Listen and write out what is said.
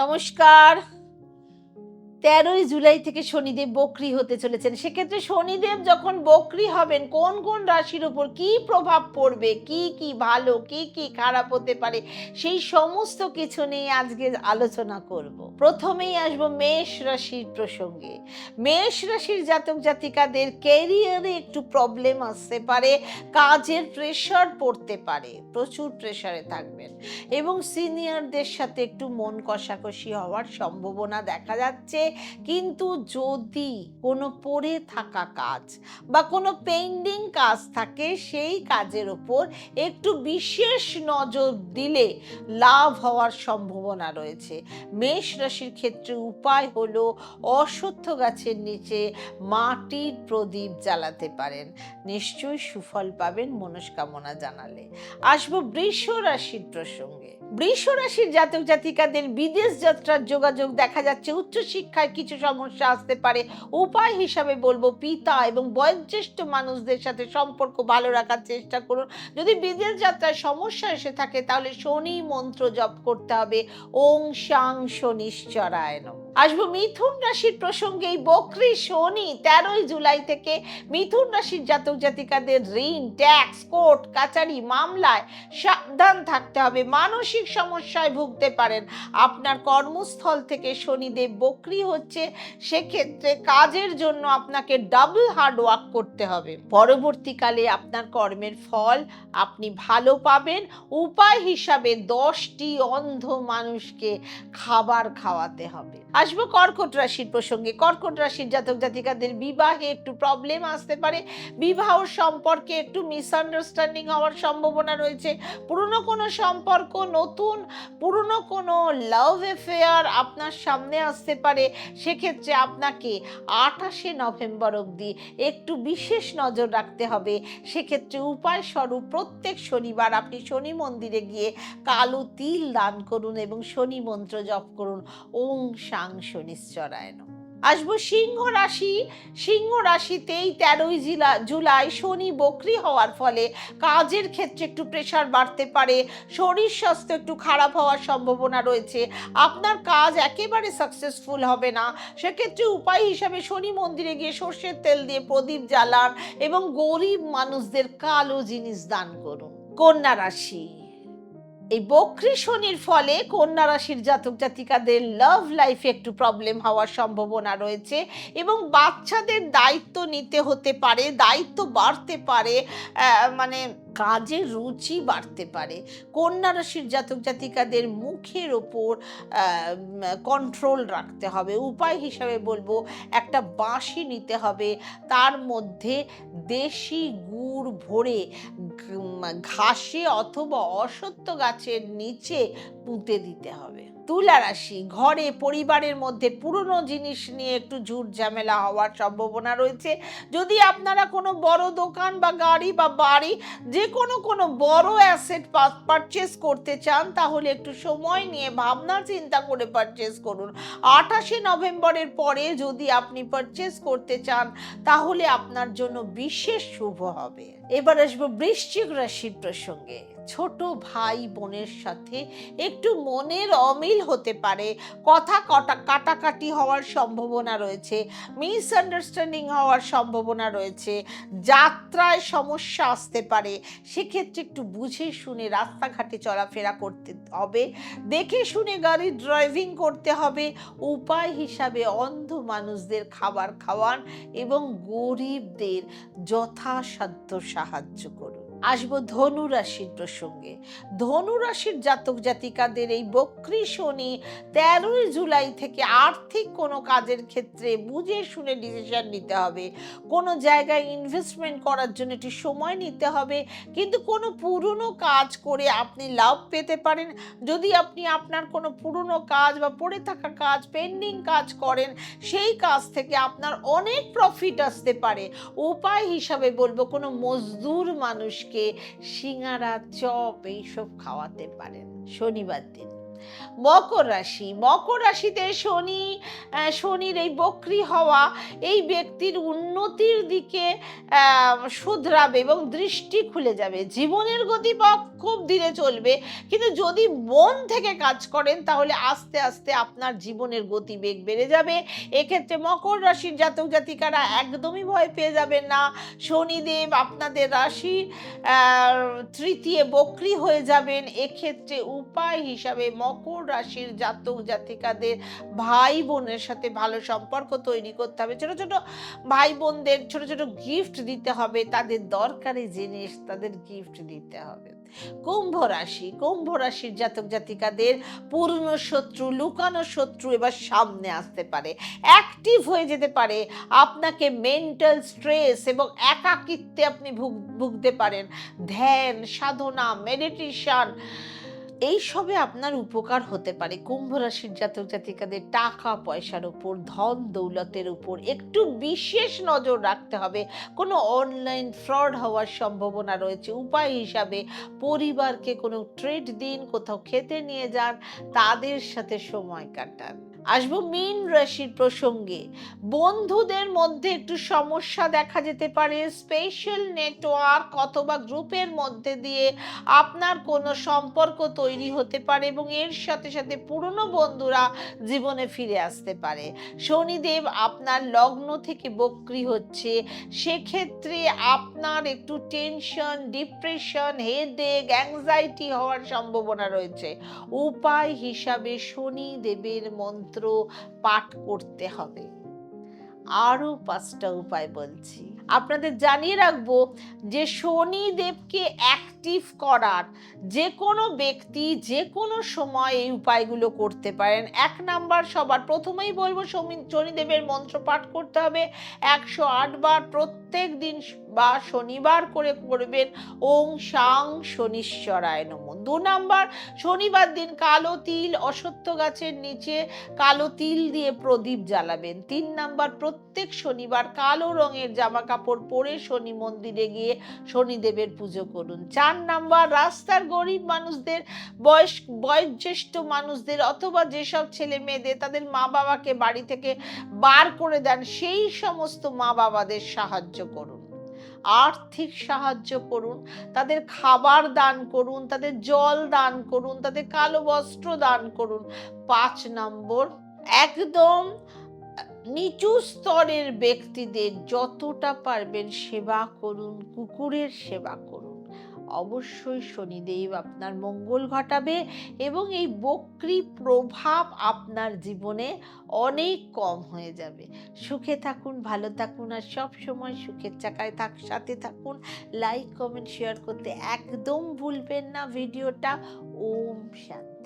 নমস্কার। ১৩ই জুলাই থেকে শনিদেব বক্রী হতে চলেছেন। সেক্ষেত্রে শনিদেব যখন বক্রী হবেন কোন কোন রাশির উপর কি প্রভাব পড়বে, কি কি ভালো, কি কি খারাপ হতে পারে, সেই সমস্ত কিছু নিয়ে আজকে আলোচনা করব। প্রথমেই আসবো মেষ রাশির প্রসঙ্গে। মেষ রাশির জাতক জাতিকাদের ক্যারিয়ারে একটু প্রবলেম আসতে পারে, কাজের প্রেশার পড়তে পারে, প্রচুর প্রেশারে থাকবেন এবং সিনিয়রদের সাথে একটু মন কষাকষি হওয়ার সম্ভাবনা দেখা যাচ্ছে। কিন্তু যদি কোনো পড়ে থাকা কাজ বা কোনো পেন্ডিং কাজ থাকে, সেই কাজের ওপর একটু বিশেষ নজর দিলে লাভ হওয়ার সম্ভাবনা রয়েছে। মেষ রাশির ক্ষেত্রে উপায় হলো অশ্বত্থ গাছের নিচে মাটির প্রদীপ জ্বালাতে পারেন, নিশ্চয়ই সুফল পাবেন মনস্কামনা জানালে। আসবো বৃষ রাশির প্রসঙ্গে। বৃষ রাশির জাতক জাতিকাদের বিদেশ যাত্রার যোগাযোগ দেখা যাচ্ছে। উচ্চশিক্ষায় কিছু সমস্যা আসতে পারে। উপায় হিসাবে বলবো পিতা এবং বয়োজ্যেষ্ঠ মানুষদের সাথে সম্পর্ক ভালো রাখার চেষ্টা করুন। যদি বিদেশ যাত্রায় সমস্যা এসে থাকে তাহলে শনি মন্ত্র জপ করতে হবে, ওং শাং শনিশ্চরায় নমঃ। আসবো মিথুন রাশির প্রসঙ্গে। এই বক্রী শনি ১৩ই জুলাই থেকে মিথুন রাশির জাতক জাতিকাদের ঋণ, ট্যাক্স, কোর্ট কাচারি মামলায় সাবধান থাকতে হবে। মানসিক সমস্যায় ভুগতে পারেন। আপনার কর্মস্থল থেকে শনিদেব বক্রী হচ্ছে, সেক্ষেত্রে কাজের জন্য আপনাকে ডাবল হার্ড ওয়ার্ক করতে হবে। পরবর্তীকালে আপনার কর্মের ফল আপনি ভালো পাবেন। উপায় হিসাবে 10টি অন্ধ মানুষকে খাবার খাওয়াতে হবে। আসবো কর্কট রাশির প্রসঙ্গে। কর্কট রাশির জাতক জাতিকাদের বিবাহে একটু প্রবলেম আসতে পারে। বিবাহ সম্পর্কে একটু মিসআন্ডারস্ট্যান্ডিং হওয়ার সম্ভাবনা রয়েছে। পুরনো কোনো সম্পর্ক, নতুন পুরনো কোনো লাভ অ্যাফেয়ার আপনার সামনে আসতে পারে। সেক্ষেত্রে আপনাকে 28শে নভেম্বর অবধি একটু বিশেষ নজর রাখতে হবে। সেক্ষেত্রে উপায় স্বরূপ প্রত্যেক শনিবার আপনি শনি মন্দিরে গিয়ে কালো তিল দান করুন এবং শনি মন্ত্র জপ করুন, ওং শাং শনিশ্চরায় নমঃ। আসবো সিংহ রাশি। সিংহ রাশিতেই ১৩ই জুলাই শনি বক্রী হওয়ার ফলে কাজের ক্ষেত্রে একটু প্রেশার বাড়তে পারে, শরীর স্বাস্থ্য একটু খারাপ হওয়ার সম্ভাবনা রয়েছে। আপনার কাজ একেবারে সাকসেসফুল হবে না। সেক্ষেত্রে উপায় হিসাবে শনি মন্দিরে গিয়ে সর্ষের তেল দিয়ে প্রদীপ জ্বালান এবং গরিব মানুষদের কালো জিনিস দান করুন। কন্যা রাশি। এই বক্রী শনির ফলে কন্যা রাশির জাতক জাতিকাদের লাভ লাইফে একটু প্রবলেম হওয়ার সম্ভাবনা রয়েছে এবং বাচ্চাদের দায়িত্ব নিতে হতে পারে, দায়িত্ব বাড়তে পারে, মানে কাজের রুচি বাড়তে পারে। কন্যা রাশির জাতক জাতিকাদের মুখের ওপর কন্ট্রোল রাখতে হবে। উপায় হিসাবে বলবো একটা বাঁশি নিতে হবে, তার মধ্যে দেশি গুড় ভরে ঘাসে অথবা অশ্বত্থ গাছের নিচে পুঁতে দিতে হবে। তুলা রাশি। ঘরে পরিবারের মধ্যে পুরনো জিনিস নিয়ে একটু ঝুট ঝামেলা হওয়ার সম্ভাবনা রয়েছে। যদি আপনারা কোনো বড় দোকান বা গাড়ি বা বাড়ি যে কোনো বড় অ্যাসেট পারচেস করতে চান তাহলে একটু সময় নিয়ে ভাবনা চিন্তা করে পারচেস করুন। 28শে নভেম্বরের পরে যদি আপনি পারচেস করতে চান তাহলে আপনার জন্য বিশেষ শুভ হবে। এবার আসবো বৃশ্চিক রাশির প্রসঙ্গে। ছোট ভাই বোনের সাথে একটু মনের অমিল হতে পারে, কথা কাটাকাটি হওয়ার সম্ভাবনা রয়েছে, মিসআন্ডারস্ট্যান্ডিং হওয়ার সম্ভাবনা রয়েছে, যাত্রায় সমস্যা আসতে পারে। সেক্ষেত্রে একটু বুঝে শুনে রাস্তাঘাটে চলাফেরা করতে হবে, দেখে শুনে গাড়ি ড্রাইভিং করতে হবে। উপায় হিসাবে অন্ধ মানুষদের খাবার খাওয়ান এবং গরিবদের যথাসাধ্য সাহায্য করুন। আসবো ধনু রাশির প্রসঙ্গে। ধনু রাশির জাতক জাতিকাদের এই বক্রী শনি ১৩ই জুলাই থেকে আর্থিক কোনো কাজের ক্ষেত্রে বুঝে শুনে ডিসিশন নিতে হবে। কোনো জায়গায় ইনভেস্টমেন্ট করার জন্য একটু সময় নিতে হবে, কিন্তু কোনো পুরনো কাজ করে আপনি লাভ পেতে পারেন। যদি আপনি আপনার কোনো পুরনো কাজ বা পড়ে থাকা কাজ, পেন্ডিং কাজ করেন, সেই কাজ থেকে আপনার অনেক প্রফিট আসতে পারে। উপায় হিসাবে বলবো কোনো মজদুর মানুষকে সিঙ্গারা, চপ এইসব খাওয়াতে পারেন শনিবার দিন। মকর রাশি, মকর রাশিতে শনির এই বক্রি হওয়া এই ব্যক্তির উন্নতির দিকে শুধরাবে এবং দৃষ্টি খুলে যাবে। জীবনের গতিপথ খুব ধীরে চলবে, কিন্তু যদি মন থেকে কাজ করেন তাহলে আস্তে আস্তে আপনার জীবনের গতিবেগ বেড়ে যাবে। এক্ষেত্রে মকর রাশির জাতক জাতিকারা একদমই ভয় পেয়ে যাবেন না। শনিদেব আপনাদের রাশির তৃতীয় বক্রি হয়ে যাবেন। এক্ষেত্রে উপায় হিসাবে মকর রাশির জাতক জাতিকাদের ভাই বোনের সাথে ভালো সম্পর্ক তৈরি করতে হবে। ছোট ছোট ভাই বোনদের ছোট ছোট গিফট দিতে হবে, তাদের দরকারি জিনিস তাদের গিফট দিতে হবে। কুম্ভ রাশি, কুম্ভ রাশির জাতক জাতিকাদের পুরনো শত্রু, লুকানো শত্রু এবার সামনে আসতে পারে, অ্যাক্টিভ হয়ে যেতে পারে। আপনাকে মেন্টাল স্ট্রেস এবং একাকিত্বে আপনি ভুগতে পারেন। ধ্যান সাধনা, মেডিটেশন এইসবে আপনার উপকার হতে পারে। কুম্ভ রাশির জাতক জাতিকাদের টাকা পয়সার উপর, ধন দৌলতের উপর একটু বিশেষ নজর রাখতে হবে। কোনো অনলাইন ফ্রড হওয়ার সম্ভাবনা রয়েছে। উপায় হিসাবে পরিবারকে কোনো ট্রিট দিন, কোথাও খেতে নিয়ে যান, তাদের সাথে সময় কাটান। আসবো মীন রাশির প্রসঙ্গে। বন্ধুদের মধ্যে একটু সমস্যা দেখা যেতে পারে। স্পেশাল নেটওয়ার্ক অথবা গ্রুপের মধ্যে দিয়ে আপনার কোনো সম্পর্ক তৈরি হতে পারে এবং এর সাথে সাথে পুরনো বন্ধুরা জীবনে ফিরে আসতে পারে। শনিদেব আপনার লগ্ন থেকে বক্রি হচ্ছে, সেক্ষেত্রে আপনার একটু টেনশন, ডিপ্রেশন, হেডেক, অ্যাংজাইটি হওয়ার সম্ভাবনা রয়েছে। উপায় হিসাবে শনিদেবের মন্ত্র পাঠ করতে হবে। আরো 5টা উপায় বলছি। আপনাদের জানিয়ে রাখবো যে শনিদেবকে অ্যাক্টিভ করার যে কোনো ব্যক্তি যে কোনো সময় এই উপায়গুলো করতে পারেন। 1 নাম্বার, সবার প্রথমেই বলবো শনিদেবের মন্ত্র পাঠ করতে হবে 108 বার প্রত্যেক দিন বা শনিবার করে করবেন। ওং সাং শনিশ্বরায় নমঃ। 2 নাম্বার, শনিবার দিন কালো তিল অশ্বত্থ গাছের নিচে কালো তিল দিয়ে প্রদীপ জ্বালাবেন। 3 নাম্বার, প্রত্যেক শনিবার কালো রঙের জামা কাপড় পরে শনি মন্দিরে গিয়ে শনিদেবের পুজো করুন। 4 নাম্বার, রাস্তার গরিব মানুষদের, বয়োজ্যেষ্ঠ মানুষদের অথবা যেসব ছেলে মেয়েদের তাদের মা বাবাকে বাড়ি থেকে বার করে দেন, সেই সমস্ত মা বাবাদের সাহায্য করুন, আর্থিক সাহায্য করুন, তাদের খাবার দান করুন, তাদের জল দান করুন, তাদের কালো বস্ত্র দান করুন। 5 নম্বর, একদম নিচু স্তরের ব্যক্তিদের যতটা পারবেন সেবা করুন, কুকুরের সেবা করুন। অবশ্যই শনিদেব আপনার মঙ্গল ঘটাবে এবং এই বক্রি প্রভাব আপনার জীবনে অনেক কম হয়ে যাবে। সুখে থাকুন, ভালো থাকুন আর সব সময় সুখের চাকায় সাথে থাকুন। লাইক, কমেন্ট, শেয়ার করতে একদম ভুলবেন না ভিডিওটা। ওম শান্তি।